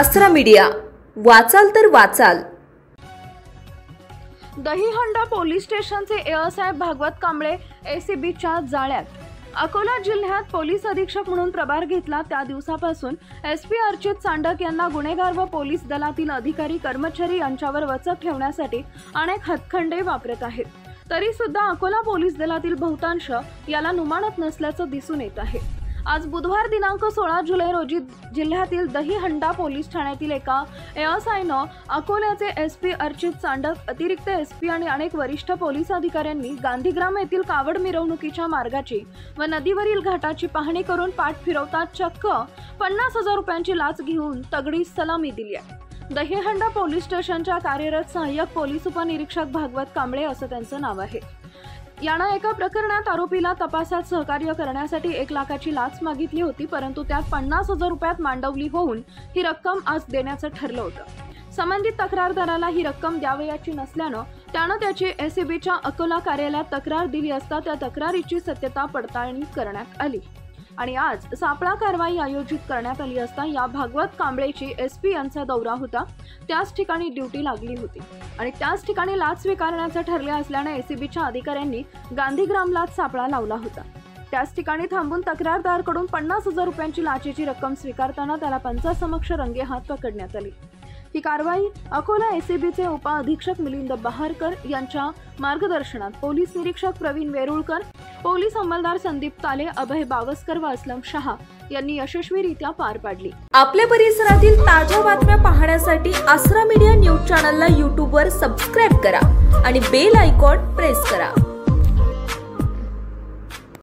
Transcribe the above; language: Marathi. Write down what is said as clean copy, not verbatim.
आसरा मीडिया, वाचाल तर वाचाल। दहीहंडा पोलीस स्टेशनचे एएसआय भागवत कांबळे एसीबीच्या जाळ्यात। अकोला जिल्ह्यात पोलीस अधीक्षक म्हणून प्रभार घेतला त्या दिवसापासून एसपी अर्चित चांडक यांना गुन्हेगार व पोलीस दलातील अधिकारी कर्मचारी यांच्यावर वचक ठेवण्यासाठी अनेक हतखंडे वापरत आहेत। तरी सुद्धा अकोला पोलीस दलातील बहुतांश याला नुमानत नसल्याचं दिसून येत आहे। आज बुधवार दिनांक 16 जुलै रोजी जिल्ह्यातील दहीहंडा पोलीस ठाण्यातील एका एएसआयनं अकोल्याचे एसपी अर्चित चांडक, अतिरिक्त एसपी आणि अनेक वरिष्ठ पोलीस अधिकाऱ्यांनी गांधीग्राम येथील कावड मिरवणुकीच्या मार्गाची व नदीवरील घाटाची पाहणी करून पाठ फिरवतात चक्क 50,000 रुपयांची लाच घेऊन तगडी सलामी दिली आहे। दहीहंडा पोलीस स्टेशनच्या कार्यरत सहाय्यक पोलीस उपनिरीक्षक भागवत कांबळे असं त्यांचं नाव आहे। यानं एका प्रकरणात आरोपीला तपासात सहकार्य करण्यासाठी 1 लाखाची लाच मागितली होती, परंतु त्यात 50,000 रुपयात मांडवली होऊन ही रक्कम आज देण्याचं ठरलं होतं। संबंधित तक्रारदाराला ही रक्कम द्यावयाची नसल्यानं त्यानं त्याची एसीबीच्या अकोला कार्यालयात तक्रार दिली असता त्या तक्रारीची सत्यता पडताळणी करण्यात आली आणि आज सापळा कारवाई आयोजित करण्यात आली असता या भागवत कांबळेची एसपी यांचा दौरा होता, त्याच ठिकाणी ड्युटी लागली होती आणि त्याच ठिकाणी लाच स्वीकारण्याचं ठरले असल्याने एसीबीच्या अधिकाऱ्यांनी गांधीग्रामला सापळा लावला होता। त्याच ठिकाणी थांबून तक्रारदाराकडून 50,000 रुपयांची लाचेची रक्कम स्वीकारताना त्याला पंचासमक्ष रंगेहात पकडण्यात आली। ही कारवाई अकोला एसीबीचे उपअधीक्षक मिलिंद बहारकर यांच्या मार्गदर्शनात पोलीस निरीक्षक प्रवीण वेरुळकर, पोलीस अंमलदार संदीप ताले, अभय बावस्कर व असलम शहा यांनी यशस्वीरित्या पार पाडली। आपल्या परिसरातील ताज्या बातम्या पाहण्यासाठी आसरा मीडिया न्यूज चॅनलला YouTube वर सबस्क्राइब करा आणि बेल आयकॉन प्रेस करा।